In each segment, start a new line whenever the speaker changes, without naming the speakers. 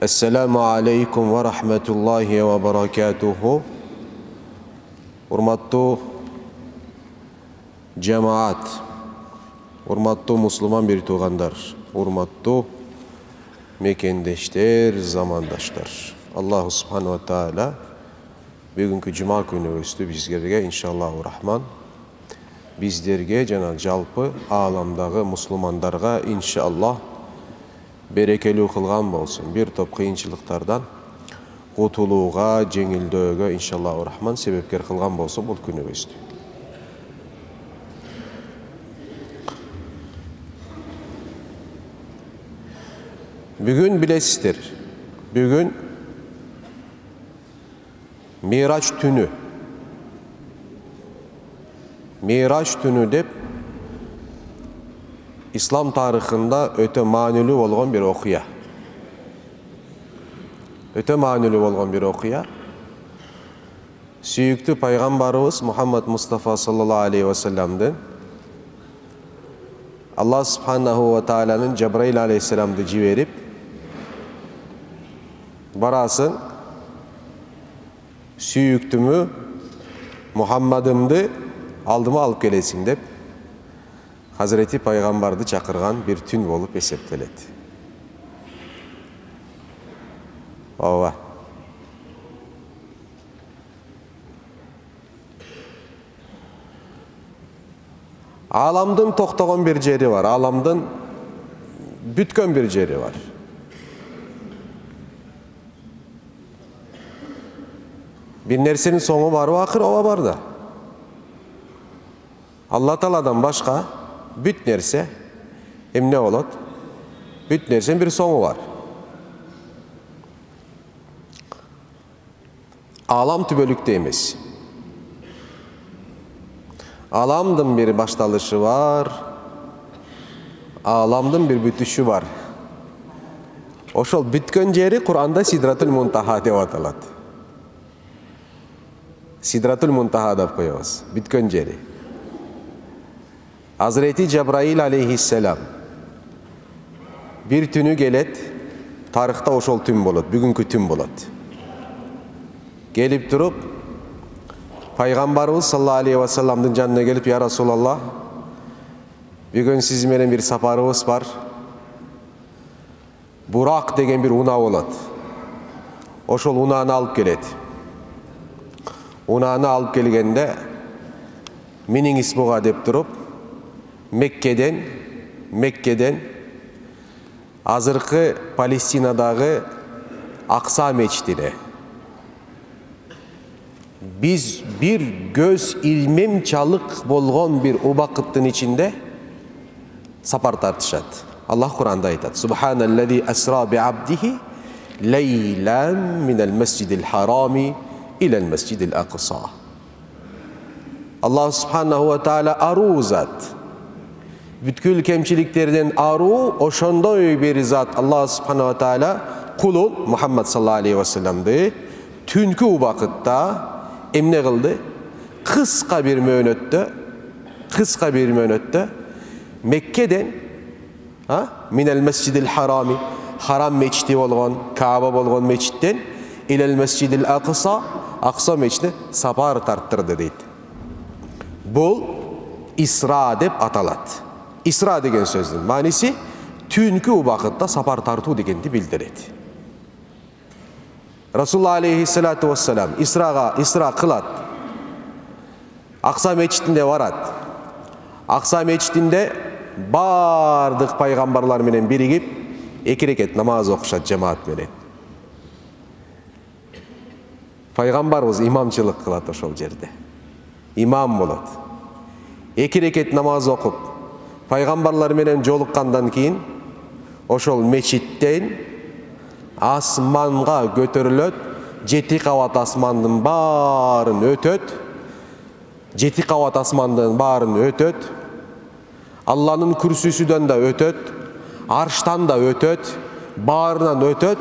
Esselamu aleykum ve rahmetullahi ve berekatuhu. Hurmatlı cemaat, hurmatlı Müslüman bir tuğandar, hurmatlı mekendeşler, zamandaşlar. Allah subhanahu wa ta'ala bugünkü cuma günü üstü bizlerge inşallahurrahman bizlerge jana жалпы alamdağı Müslümandarga inşallah берекелүү кылган болсун. Bir топ кыйынчылыктардан кутулууга, жеңилдөөгө иншаллаху-рахман себепкер кылган болсун бул күнүбүздү. Бүгүн билесиздер, бүгүн Miraç түнү. Miraç түнү деп İslam tarixinde öte manülü olğan bir okuya. Öte manülü olğan bir okuya. Süyüktü Peygamberimiz Muhammed Mustafa sallallahu aleyhi ve sellem'den Allah subhanahu ve ta'ala'nın Cebrail aleyhisselam'da civerip barasın süyüktümü Muhammed'imdi aldıma alıp gelesin dep Hazreti Peygamber'di çakırgan bir tün olup esepteledi. Ova. Alamdın toktağın bir jeri var. Alamdın bütkön bir jeri var. Bir nersenin sonu var vakır ova var da. Allah Teala'dan başka büt nerse hem ne olur? Büt nersenin bir sonu var. Alam tübölükte emas. Alamdın bir başlalışı var. Alamdın bir bütüşü var. Oşol bütkön jeri Kur'an'da Sidratul Muntaha dep atalat. Sidratul Muntaha dep koyabız. Bütkön jeri. Hazreti Cebrail aleyhisselam bir tünü gelet, tarihte oşol tün bolat, bugünkü tün bolat. Gelip durup, Peygamberimiz sallallahu aleyhi ve sellem'in canına gelip, ya Resulallah, bugün sizimle bir saparımız var. Burak degen bir una bolat. Oşol unağını alıp gelet. Unağını alıp gelgende, menin ismuğa dep durup, Mekke'den azırkı Palestina'dağı Aksa meçidine biz bir göz ilmem çalık bolğon bir ubakıttın içinde sapar tartışat. Allah Kur'an'da aytat. Subhanallezi esra bi abdihi leylan minel mescidil harami ilel mescidil aqsa. Allah subhanahu ve teala aruzat. Bütkül kemçiliklerden aru, oşondoy bir zat Allah subhanahu wa ta'ala kulun Muhammed sallallahu aleyhi ve sellem'di. Tünkü ubakıtta emne kıldı. Kıska bir müönötte Mekke'den minel mescidil harami haram meçidi olgan, Kaaba olgan meçitten ilel mescidil aqsa Aqsa meçidine sapar tarttırdı deydi. Bul İsra dep atalat. İsra degen sözdün manisi tünkü ubakıtta sapar tartu degendi bildiredi. Resulullah aleyhissalatu vesselam İsra kılat. Aksa meçidinde varat. Aksa meçidinde bardık peygamberler menen birigip iki reket namaz okuşat cemaat menen. Peygamberimiz imamçılık kılat oşol jerde. İmam bolat. İki reket namaz okup Peygamberler menen jolukkandan keyin oşol meçitten asmanga götürülöt, 7 kavat asmandın barın ötöt. 7 kavat asmandın barın ötöt. Allah'ın kürsüsüden de ötöt, arştan da ötöt, barından ötöt.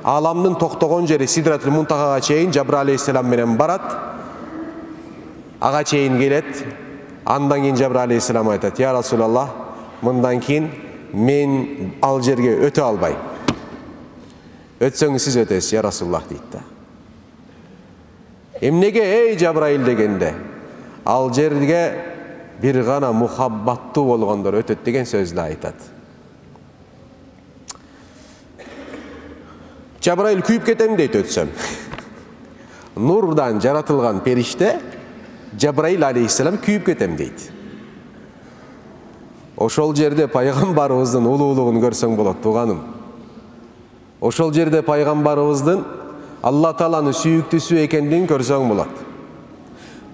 Alamdın toktogон jeri Sidratul Muntaha'ga çeyin Cebrail aleyhisselam menen barat. Aga çeyin gelet. Andan keyin Cebrail aleyhisselam aytat. Ya Resulallah, mından keyin men al jerge öte albayım. Ötsөңүз siz ötesiz ya Rasulullah deydi da. Emnege ey Cebrail degende, al жерге bir gana muhabbаттуу болгондор ötöt деген сөздү айтат. Cebrail kүйüp кетем дейт ötsөm. Nurdan жаратылган периште Cebrail aleyhisselam kүйüp кетем дейт. Ошол жерде пайгамбарыбыздын улуулугун көрсөң болот тууганым. Ошол жерде пайгамбарыбыздын Алла Тааланын сүйүктүүсү экендигин көрсөң болот.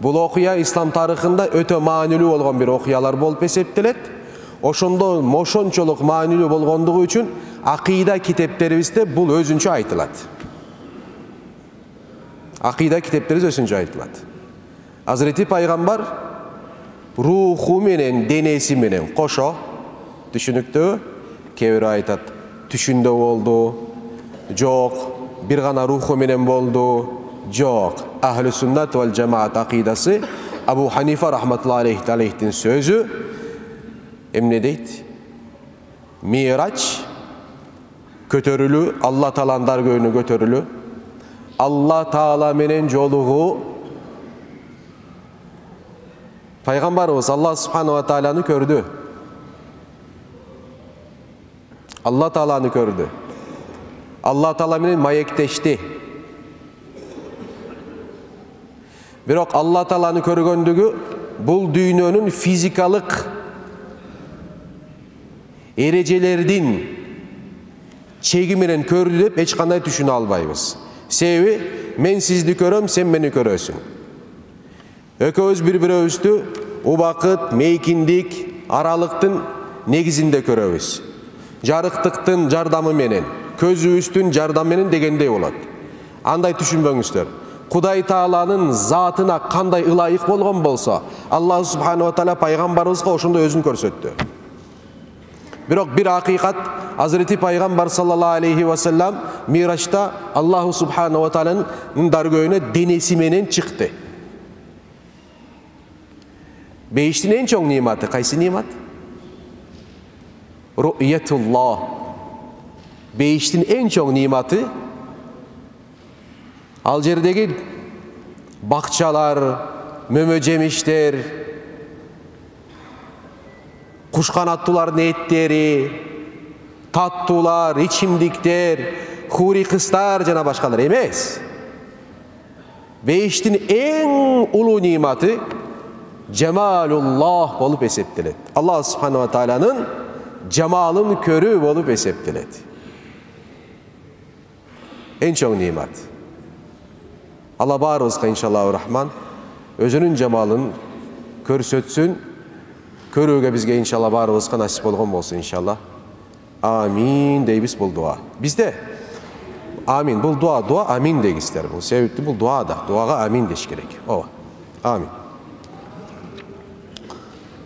Бул окуя ислам тарыхында өтө маанилүү болгон бир окуялар болуп эсептелет. Ошончолук маанилүү болгондугу үчүн акыйда китептерибизде бул өзүнчө айтылат. Акыйда китептерибиз өзүнчө айтылат. Азирети пайгамбар руху менен денеси менен кошо, түшүнүктүү, кээ бирөө айтат түшүндө болду, жок, бир гана руху менен болду, жок. Ахлü сүннат вал жамаат акыйдасы Абу Ханифа рахматуллахи алейхтин сөзү эмне дейт? Мирач көтөрүлүү, Алла Тааланын даргөөнү көтөрүлүү, Алла Таала менен жолугуу. Пайгамбарыбыз Алла Субхану ва Тааланы көрдү. Алла Тааланы көрдү. Алла Таала менен маектешти. Бирок Алла Тааланы көргөндүгү бул дүйнөнүн физикалык эрежелердин чеги менен көрдү деп эч кандай түшүнө албайбыз. Себеби мен сизди көрөм, сен мени көрөсүң. Экөөбүз бири-бирибизди убакыт, мейкиндик, аралыктын негизинде көрөбүз. Жарыктыктын жардамы менен, көзүбүздүн жардамы менен дегендей болот. Андай түшүнбөңүздөр. Кудай Тааланын затына кандай ылайык болгон болсо, Аллах Субхану ва Таала пайгамбарыбызга ошондой өзүн көрсөттү. Бирок бир акыйкат, Азирети пайгамбар саллаллаху алейхи ва саллам Мирачта Аллах Субхану ва Тааланын даргөөнүнө денеси менен чыкты. Бейиштин эң чоң нематы кайсы немат? Ру'ятуллах. Бейиштин эң чоң нематы ал жердеги бакчалар, мөмө жемиштер, куш канаттуулардын эттери, таттуулар, ичимдиктер, хури кыздар жана башкалар эмес. Бейиштин эң улуу нематы Cemalulllah bolup eseptilet. Allah Subhanahu wa Ta'ala'nın cemalın körü bolup eseptilet. En çok nimet. Allah barımızga inşallahurrahman özünün cemalın körsötsün. Körüge bizge inşallah barımızga nasip olgun olsun inşallah. Amin deybiz bul dua. Bizde amin bul dua amin deyik ister bu. Sebepli bul dua da. Duaga amin deyiş gerek. Ova. Amin.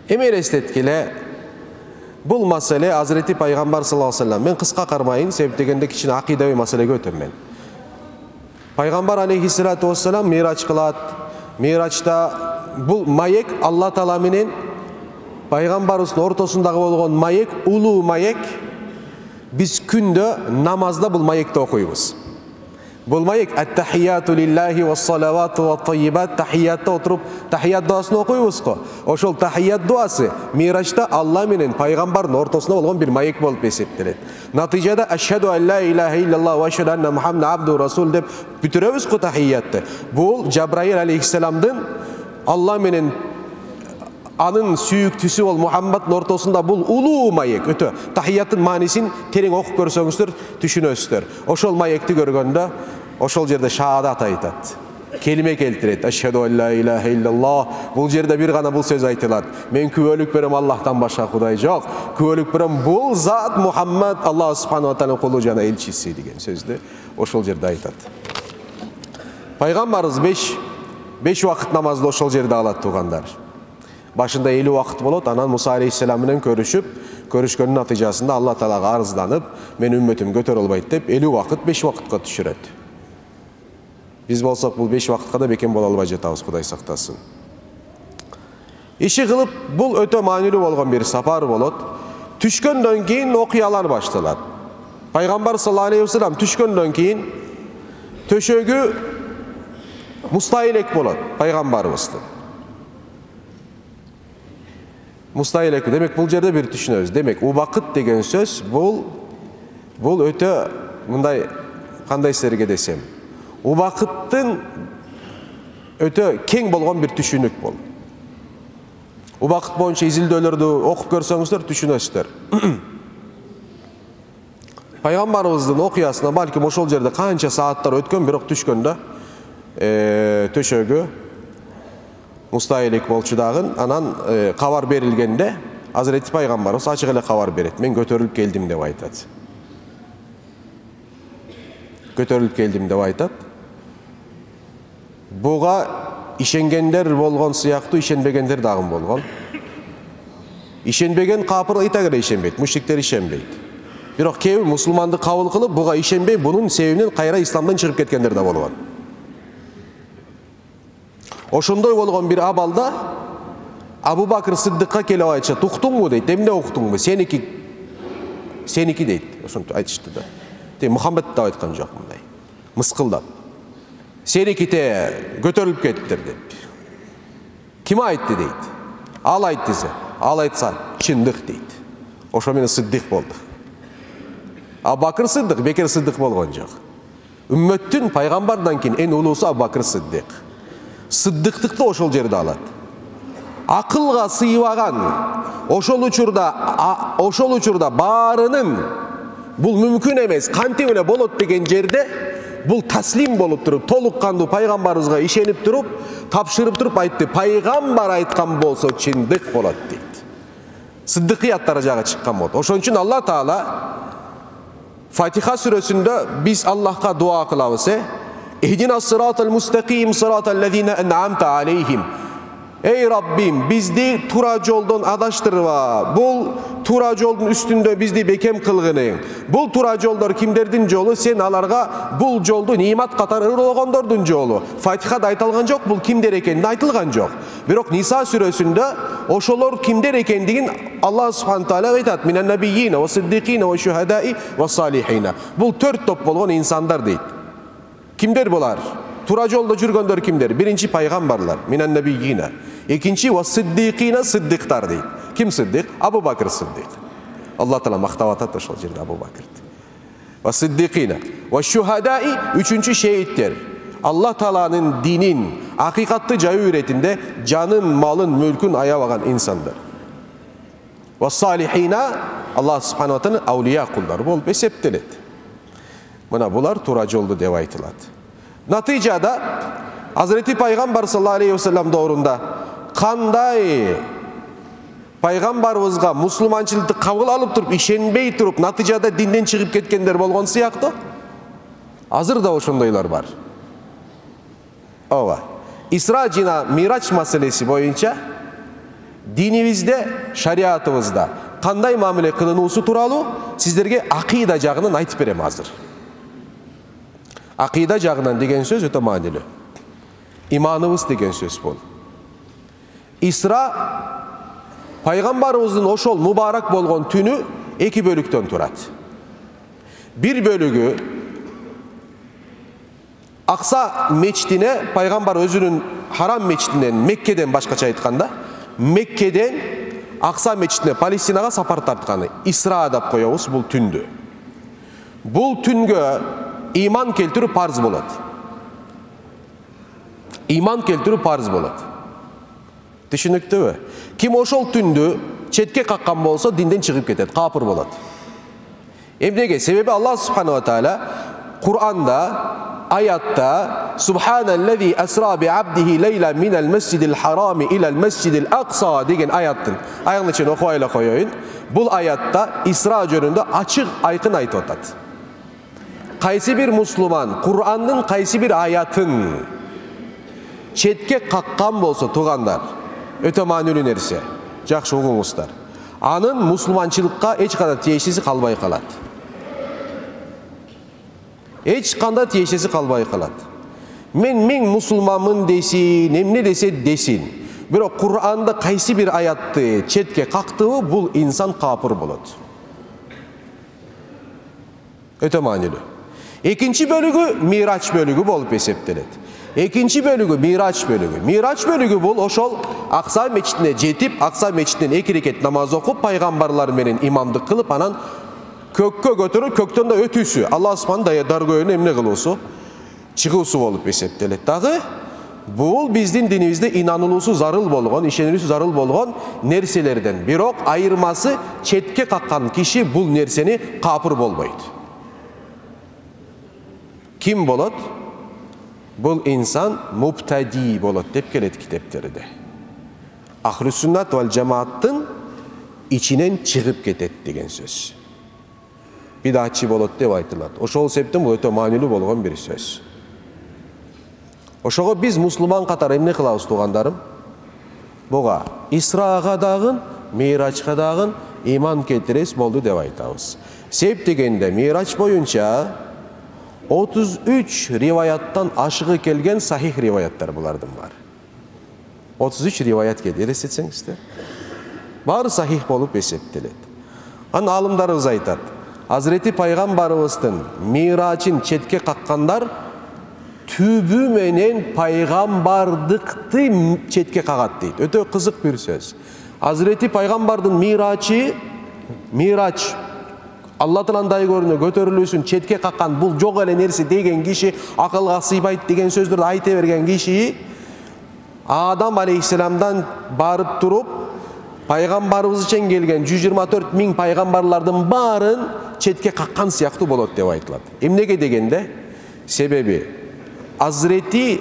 Emir estetkile bul masale Hazreti Peygamber sallallahu aleyhi ve sellem. Men kıska karmayın sebep degende kichine akidaviy masalege ötüm men. Peygamber aleyhissalatu vesselam miraç kılat. Miraçta bul mayek Allah Taala menen Peygamberimizin ortasındağı bolgon mayek uluu mayek. Biz kündö namazda bul mayekte okuyubuz. Bul mayek et-tahiyyatu lillahi ve salavatu ve tayyibat tahiyyatta oturup tahiyyat duasını okuyubuz ko. Oşol tahiyyat duası Miraçta Allah menen Peygamberin ortasında bolgon bir mayek bolup eseptilet. Natijada eşhedü en la ilahe illallah ve eşhedü enne Muhammed abdu rasul dep bütüröbüz ko tahiyyatta. Bul Cebrail aleyhisselamdın Allah menen anın sүйүктүүсү ol Muhammed'in ortasında bul uluu mayek ötö. Tahiyyatın manisin tereң okup görsöңүздөр түшүнөсүzдөр. Oşol mayekti görgöndө oşol jerde şahadat aytat. Kelime keltiret. Eşhedü en la ilahe illallah. Bul jerde bir gana bul söz aytılat. Men kübölük berem Allah'tan başka Kuday jok. Kübölük berem bul zat Muhammed Allah subhanahu wa ta'ala kulu jana elçisi degen sözdü. Oşol jerde aytat. Peygamberimiz 5 vakit namazda oşol jerde alat tuğandar. Başında 50 vakit bolot, anan Musa aleyhisselam menен körüşüp, körüşkönün natijasında Allah Taalaga arızdanıp, men ümmetim götör olbayt dep 50 vakit 5 vakitga düşüröt. Biz bolsak bul 5 vakitga da beken bola alбай жатабыз, Kuday saktasın. İşi kılıp bul ötö maanilүү болгон bir sapar bolot. Түшкөндөн кийин окуялар башталат. Пайgambar sallallahu aleyhi ve sellem түшкөндөн кийин төшөгү мустайилек болот пайgambarыбыздын. Мустайилек демек бул жерде бир түшүнөбүз. Демек убакыт деген сөз бул өтө мындай кандай силерге десем, убакыттын өтө кең болгон бир түшүнүк бул. Убакыт боюнча изилдөөлөрдү окуп көрсөңүздөр түшүнөсүздөр. Пайgambarыбыздын окуясына балким ошол жерде канча сааттар өткөн, бирок түшкөндө төшөгү мустайилек болчу дагы. Анан кабар берилгенде Азирети пайgambarыбыз ачык эле кабар берет. Мен көтөрүлүп келдим деп айтат. Көтөрүлүп келдим деп айтат. Буга ишенгендер болгон сыяктуу, ишенбегендер дагы болгон. Ишенбеген капыр айтак эле ишенбейт, мушриктер ишенбейт. Бирок кээ бир мусулманды кабыл кылып, буга ишенбей, бунун себебинен кайра исламдан чыгып кеткендер да болгон. Ошондой болгон бир абалда Абу Бакыр Сыддыкка келип айтышат, уктуңбу дейт, эмне уктуңбу? Сеники дейт. Ошонтип айтышты да. Мухаммед да айткан жок мындай. Мыскылдап. Сениките көтөрүлүп кеттир деп. Ким айтты дейт. Ал айтты десе. Ал айтса чындык дейт. Ошо менен Сыддык болду. Абу Бакыр Сыддык бекер Сыддык болгон жок. Үммөттүн пайгамбардан кийин эң улуусу Абу Бакыр Сыддык. Сыддыктыкты ошол жерде алат. Акылга сыйбаган ошол учурда баарынын бул мүмкүн эмес, кантип эле болот деген жерде бул таслим болуп туруп, толук кандуу пайгамбарыбызга ишенип туруп, тапшырып туруп айтты. Пайгамбар айткан болсо чындык болот дейт. Сыддыкыят даражага чыккан болот. Ошон үчүн Алла Таала Фатиха сүрөсүндө биз Аллахка дуа кылабыз. Ихдина сыратал мустаким сыратал лазина ан'амта алейхим. Ey Rabbim, bizdi tura joldan adaştırma. Bul tura jolдун üstünde bizdi bekem kılgını. Bul tura jolдар kimderdin jolu? Sen alarga bul joldu nimet katары ырлагандардын jolu. Fatiha'da aytılgan jok, bul kimder ekenini aytılgan jok. Birok Nisa сүрөсүндө ошолор kimder ekendigin Allah Subhanahu Teala aytat. Minen nebiyyine ve siddiqine ve şuhadai ve salihine. Bul 4 top bolgon insanlar deyit. Kimder bolar? Tura jolda жүргөндөр kimder? Birinci paygambarlar. Minen nebiyyine. İkinci ve siddiqine siddiqtar deyit. Kim siddiq? Abu Bakr Siddiq. Allah Teala maqtab atat ошол жерде Abu Bakr. Ve siddiqine. Ve şuhadai üçüncü şehitler. Allah Teala'nın dinin, hakikatlı jayı üretinde canın, malın, mülkün ayabagan insanlar. Ve salihine Allah Subhanahu Teala'nın avliya kulları bolup eseptelet. Buna bular tura joldu dep aytılат. Natijada Hazreti Peygamber sallallahu aleyhi ve sellem doğrunda kanday Peygamberibizga musulmançılıkты kabul alıp turup, işenbey turup, natijada dinden çıkıp ketkenler bolgon siyaktı. Azır da oşondoylar var. Ova. İsra jana Miraç meselesi boyunca dinimizde, şariatımızda kanday muamele kılınıusu turalı sizlerge akida jagынан aytıp berem azır. Akida jagынан деген söz öte manilүү. İmanımız деген söz bol. İsra Peygamberimizdin oşol mübarek bolgon tünü 2 bölükten turat. Bir bölügü Aksa meçidine Peygamber özünün haram meçidinden Mekke'den başkaça aytkanda Mekke'den Aksa meçidine Palestinaga sapar tartkаны İsra dep koyabız bul tündü. Bul tüngө iman keltirip parz bolat. İman keltirip parz bolat. Düşünüktübü? Kim oşol tündü çetke kakkan bolsa dinden çıkıp ketet, kapır bolat. Emnege sebebi Allah Subhanahu wa Ta'ala Kur'an'da ayatta Subhanellezi esra bi abdihi leyla minel mescidil harami ilel mescidil aqsa degen ayattın. Ayağın için okuyayla koyayın. Bul ayatta İsra jönünde açık aykın ayt otat. Kaysi bir Müslüman Kur'an'ın kaysi bir ayatın çetke kakkan bolsa tuğanlar öte manülü nerse jakşı uğuңuzдар. Anın musulmançılıkka hiç kadar tiyesisi kalbay kalat. Hiç kadar tiyesisi kalbay kalat. Men musulmanmın desin, emne dese desin. Biro Kur'an'da kaysi bir ayattı çetke kaktığı bul insan kapır bulut. Өтө маанилүү. Экинчи бөлүгү Мирач бөлүгү болуп эсептелет. Экинчи бөлүгү Мирач бөлүгү. Мирач бөлүгү бул ошол Акса мечитине жетип, Акса мечитинен 2 рекет намаз окуп, пайгамбарлар менен имамдык кылып, анан көккө көтөрүп, көктөн да өтүүсү, Алла Субхан даргөөнү эмне кылуусу, чыгуусу болуп эсептелет. Дагы бул биздин динибизде инанылуусу зарыл болгон, ишенилүүсү зарыл болгон нерселерден. Бирок айырмасы четке каккан киши бул нерсени капыр болбойт. Ким болот? Бул инсан муптади болот деп келет китептерде. Ахлу суннат вал жамааттын ичинен чыгып кетет деген сөз. Бидатчы болот деп айтылат. Ошол себептен бул өтө маанилүү болгон бир сөз. Ошого биз мусулман катары эмне кылабыз туугандарым? Буга Исрага дагы, Мирачка дагы иман келтиребиз болду деп айтабыз. Себеп дегенде Мирач боюнча 33 риваяттан ашыгы келген сахих риваяттар булардын бар. 33 риваят келди, элестетсеңиздер. Баары сахих болуп эсептелет. Аны алымдарыбыз айтат. Азырети пайгамбарыбыздын Мирачын четке каккандар түбү менен пайгамбардыкты четке кагат дейт. Өтө кызык бир сөз. Азырети пайгамбардын Мирач Аллатан андай көрүнө көтөрүлүүсүн четке каккан бул жок эле нерсе деген киши, акылга сыйбайт деген сөздөрдү айта берген киши Адам алейхиссаламдан барып туруп пайгамбарыбыз үчүн келген 124 000 пайгамбарлардын баарын четке каккан сыяктуу болот деп айтылат. Эмнеге дегенде, себеби Азырети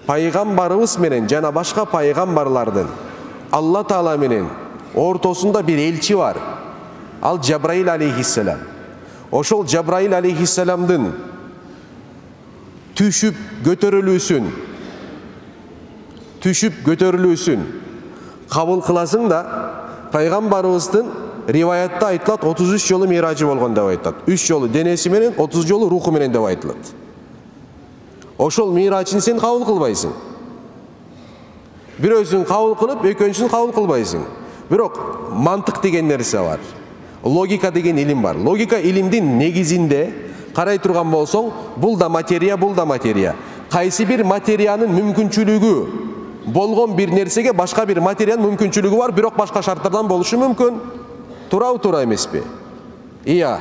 пайгамбарыбыз менен жана башка пайгамбарлардын Алла Таала менен ортосунда бир элчи бар. Ал Жабраил алейхиссалам. Ошол Жабраил алейхиссаламдын түшүп көтөрүлүүсүн кабыл кыласың да, пайгамбарыбыздын риваятта айтылат 33 жолу мирачы болгон деп айтылат. 3 жолу денеси менен, 30 жолу руху менен деп айтылат. Ошол мирачын сен кабыл кылбайсың. Бирөөсүн кабыл кылып, экинчисин кабыл кылбайсың. Бирок мантык деген нерсе бар. Логика деген илим бар. Логика илимдин негизинде карай турган болсоң, бул да материя, бул да материя. Кайсы бир материянын мүмкүнчүлүгү болгон бир нерсеге башка бир материянын мүмкүнчүлүгү бар, бирок башка шарттардан болушу мүмкүн. Туурабы, туура эмеспи? Ия.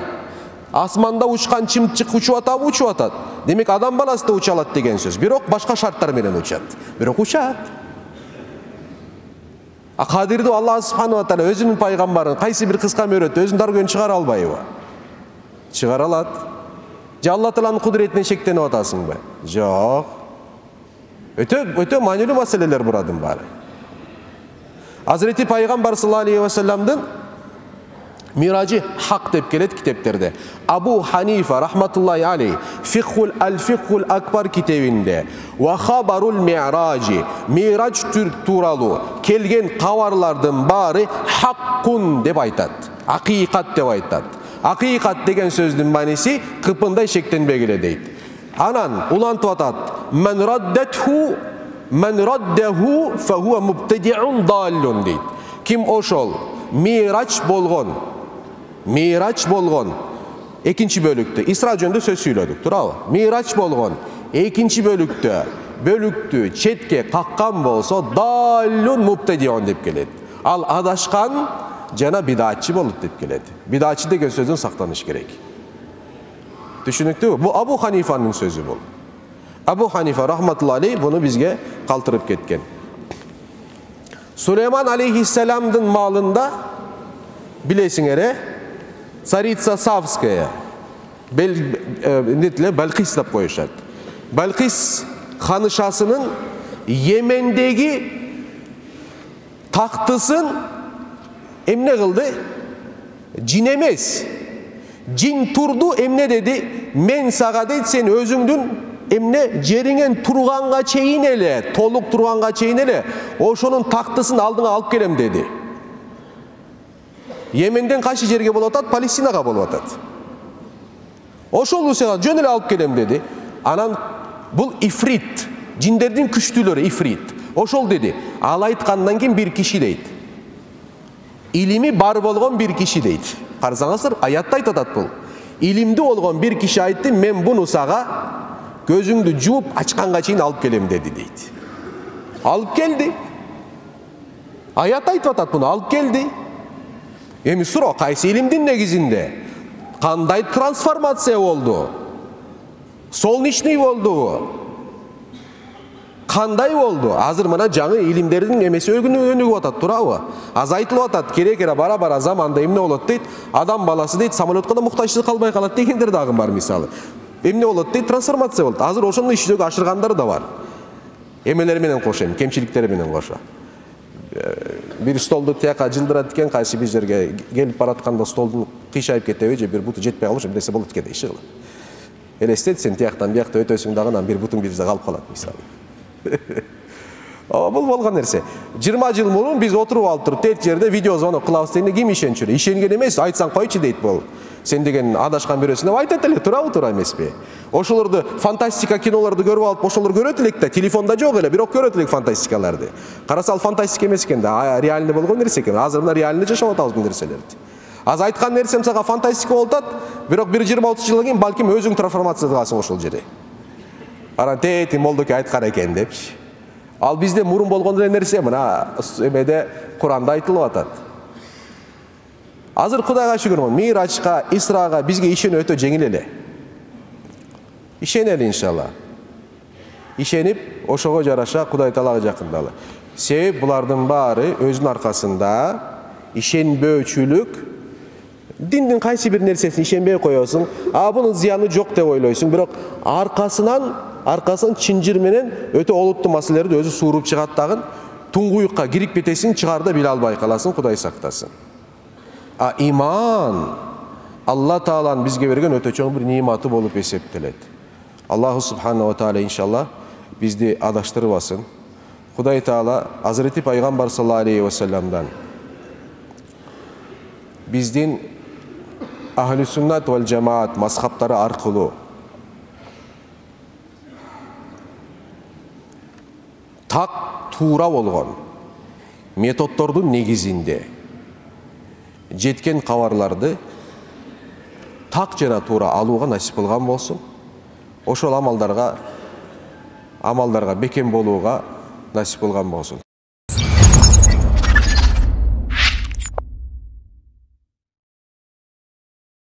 Асманда учкан чымчык учуп атабы? Учуп атат. Демек адам баласы да уча алат деген сөз. Бирок башка шарттар менен учат. Бирок учат. Кадирди Алла Субхану ва Таала өзүнүн пайгамбарын кайсы бир кыска мөөнөттө өзүнүн даргөөнү чыгара албайбы? Чыгара алат. Же Алла Тааланын кудуретине шектенип атасыңбы? Жок. Өтө маанилүү маселелер бурадын баары. Азырети пайгамбар саллаллаху алейхи ва салламдын мирачы хак деп келет китептерде. Абу Ханифа рахматуллахи алейх Фикхул Акбар китебинде ва хабарул ми'ражи, мирач тууралуу келген кабарлардын баары хаккун деп айтат. Акыйкат деп айтат. Акыйкат деген сөздүн мааниси кыпындай шектенбегиле дейт. Анан улантып атат: "Мен раддаху фа хуа мубтадиун даллун" дейт. Ким ошол мирач болгон экинчи бөлүктө, Исра жөнүндө сөз сүйлөдүк, туурабы? Мирач болгон экинчи бөлүктү четке каккан болсо, даллун мубтадиун деп келет. Ал адашкан жана бидатчы болот деп келет. Бидатчы деген сөздөн сактаныш керек. Түшүнүктүүбү? Бул Абу Ханифанын сөзү бул. Абу Ханифа рахматуллахи алейх буну бизге калтырып кеткен. Сулейман алейхиссаламдын маалында билесиңер, царица Савская, Балкис деп коюшат. Балкис ханышасынын Йемендеги тактысын эмне кылды? Жин эмес. Жин турду, эмне деди? Мен сага дейт, сен өзүңдүн эмне жериңен турганга чейин эле, толук турганга чейин эле ошонун тактысын алдыңа алып келем деди. Йеменден кайсы жерге болуп атат? Палестинага болуп атат. Ошол сага жөн эле алып келем деди. Анан бул ифрит, жиндердин күчтүүлөрү ифрит. Ошол деди. Ал айткандан кийин бир киши дейт. Илими бар болгон бир киши дейт. Карасаңыздар, аятта айтат бул. илимди болгон бир киши айтты, мен буну сага көзүңдү жууп ачканга чейин алып келем деди дейт. Алып келди. Аят айтып атат, буну алып келди. Эми суроо, кайсы илимдин негизинде? Кандай трансформация болду? Солнечный болдубу? Кандай болду? Азыр мына жаңы илимдердин эмеси өнүгүп атат, туурабы? Аз айтылып атат, кере-кере бара-бара заманда эмне болот дейт? Адам баласы дейт, самолетко да муктажсыз калбай калат дегендер дагы бар мисалы. Эмне болот дейт? Трансформация болот. Азыр ошону ишөөгө ашыргандар да бар. Эмелери менен кошо, кемчиликтери менен кошо. Бир столду тияка жылдырат экен, кайсы бир жерге келип баратканда столдун кыйшайып кетеби же бир буту жетпей калып, эмнесе болот экен дейши. Элестет, сен тияктан биякта өтөсүң дагы, анан бир бутуң бир жерде калып калат мисалы. Бул болгон нерсе. 20 жыл мурун биз отуруп алып туруп тет жерде видео звонок кылабыз дегенде ким ишенчү? Ишенген эмес, айтсаң койчу дейт бул. Сен деген адашкан бирөөсүн деп айтат эле, туурабы, туура эмеспи? Ошолорду фантастика кинолорду көрүп алып, ошолор көрөт элек да, телефонда жок эле, бирок көрөт элек фантастикаларды. Караса ал фантастика эмес экен да, реальный болгон нерсе экен. Азыр мына реальный жашап атабыз бул нерселерди. Аз айткан нерсем сага фантастика болуп атат, бирок бир 20-30 жылдан кийин балким өзүң трансформация кыласың ошол жерде. Анан тети молдоке айткан экен депчи. Ал бизде мурун болгон нерсе мына эмеде Куранда айтылып атат. Азыр Кудайга шүгүр, Мирачка, Исрага бизге ишенүү өтө жеңил эле. Ишенели иншалла. Ишенип, ошого жараша Кудай Таалага жакындалы. Себеп булардын баары өзүнүн аркасында ишенбөөчүлүк, диндин кайсы бир нерсесине ишенбей коесуң, бунун зыяны жок деп ойлойсуң, бирок аркасын чынжыр менен өтө олуттуу маселелерди өзү сууруп чыгат дагы, туңгуюкка кирип кетесиң, чыгаарда биле албай каласың, Кудай сактасын. Иман Алла Тааланын бизге берген өтө чоң бир нематы болуп эсептелет. Аллаху субханаху ва таала иншалла бизди адаштырбасын. Кудай Таала Азирети Пайгамбар саллаллаху алейхи ва салламдан биздин Ахли суннат вал жамаат мазхабтары аркылуу так туура болгон методдордун негизинде жеткен кабарларды так жана туура алууга насип кылган болсун. Ошол амалдарга бекем болууга насип кылган болсун.